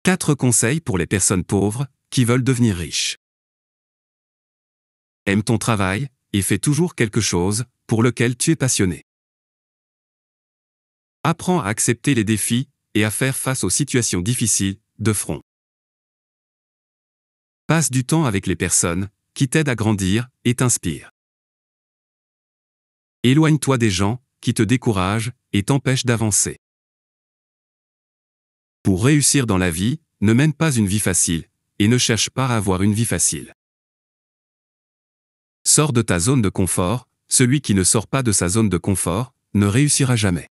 4 conseils pour les personnes pauvres qui veulent devenir riches. Aime ton travail et fais toujours quelque chose pour lequel tu es passionné. Apprends à accepter les défis et à faire face aux situations difficiles de front. Passe du temps avec les personnes qui t'aident à grandir et t'inspirent. Éloigne-toi des gens qui te découragent et t'empêchent d'avancer. Pour réussir dans la vie, ne mène pas une vie facile et ne cherche pas à avoir une vie facile. Sors de ta zone de confort, celui qui ne sort pas de sa zone de confort ne réussira jamais.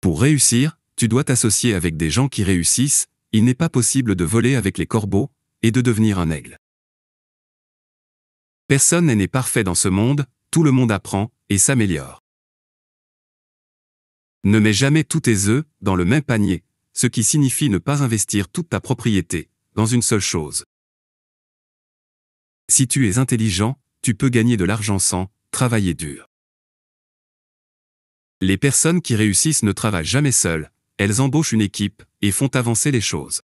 Pour réussir, tu dois t'associer avec des gens qui réussissent, il n'est pas possible de voler avec les corbeaux et de devenir un aigle. Personne n'est né parfait dans ce monde, tout le monde apprend et s'améliore. Ne mets jamais tous tes œufs dans le même panier, ce qui signifie ne pas investir toute ta propriété dans une seule chose. Si tu es intelligent, tu peux gagner de l'argent sans travailler dur. Les personnes qui réussissent ne travaillent jamais seules, elles embauchent une équipe et font avancer les choses.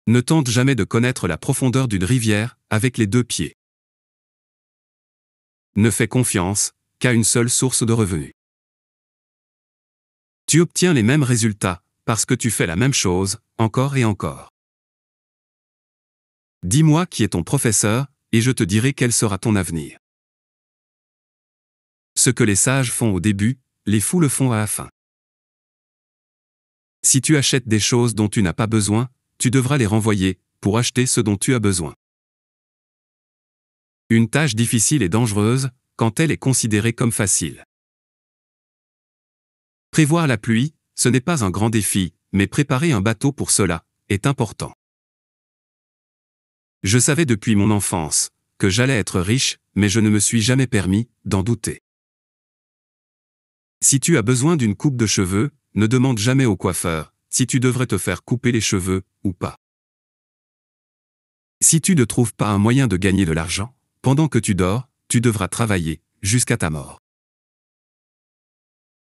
Ne tente jamais de connaître la profondeur d'une rivière avec les 2 pieds. Ne fais confiance qu'à une seule source de revenus. Tu obtiens les mêmes résultats parce que tu fais la même chose encore et encore. Dis-moi qui est ton professeur et je te dirai quel sera ton avenir. Ce que les sages font au début, les fous le font à la fin. Si tu achètes des choses dont tu n'as pas besoin, tu devras les renvoyer pour acheter ce dont tu as besoin. Une tâche difficile est dangereuse quand elle est considérée comme facile. Prévoir la pluie, ce n'est pas un grand défi, mais préparer un bateau pour cela est important. Je savais depuis mon enfance que j'allais être riche, mais je ne me suis jamais permis d'en douter. Si tu as besoin d'une coupe de cheveux, ne demande jamais au coiffeur si tu devrais te faire couper les cheveux ou pas. Si tu ne trouves pas un moyen de gagner de l'argent, pendant que tu dors, tu devras travailler jusqu'à ta mort.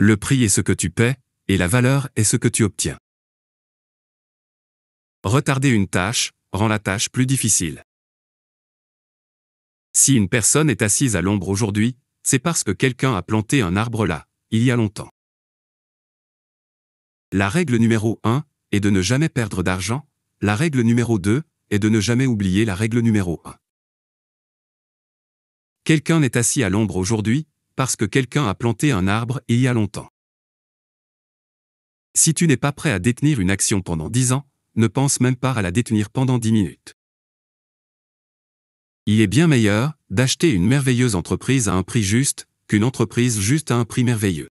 Le prix est ce que tu paies, et la valeur est ce que tu obtiens. Retarder une tâche rend la tâche plus difficile. Si une personne est assise à l'ombre aujourd'hui, c'est parce que quelqu'un a planté un arbre là, il y a longtemps. La règle numéro 1 est de ne jamais perdre d'argent, la règle numéro 2 est de ne jamais oublier la règle numéro 1. Quelqu'un est assis à l'ombre aujourd'hui, parce que quelqu'un a planté un arbre il y a longtemps. Si tu n'es pas prêt à détenir une action pendant 10 ans, ne pense même pas à la détenir pendant 10 minutes. Il est bien meilleur d'acheter une merveilleuse entreprise à un prix juste qu'une entreprise juste à un prix merveilleux.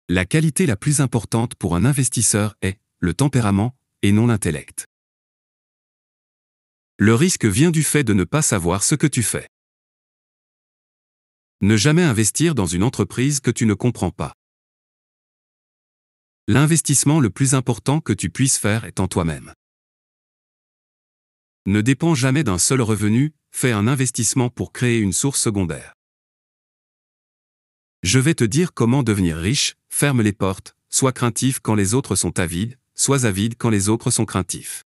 La qualité la plus importante pour un investisseur est le tempérament et non l'intellect. Le risque vient du fait de ne pas savoir ce que tu fais. Ne jamais investir dans une entreprise que tu ne comprends pas. L'investissement le plus important que tu puisses faire est en toi-même. Ne dépends jamais d'un seul revenu, fais un investissement pour créer une source secondaire. Je vais te dire comment devenir riche, ferme les portes, sois craintif quand les autres sont avides, sois avide quand les autres sont craintifs.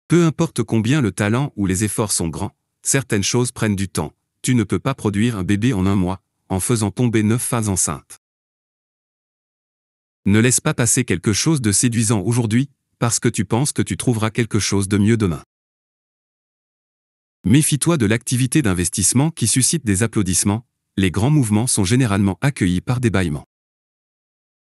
Peu importe combien le talent ou les efforts sont grands, certaines choses prennent du temps, tu ne peux pas produire un bébé en un mois, en faisant tomber 9 femmes enceintes. Ne laisse pas passer quelque chose de séduisant aujourd'hui, parce que tu penses que tu trouveras quelque chose de mieux demain. Méfie-toi de l'activité d'investissement qui suscite des applaudissements, les grands mouvements sont généralement accueillis par des bâillements.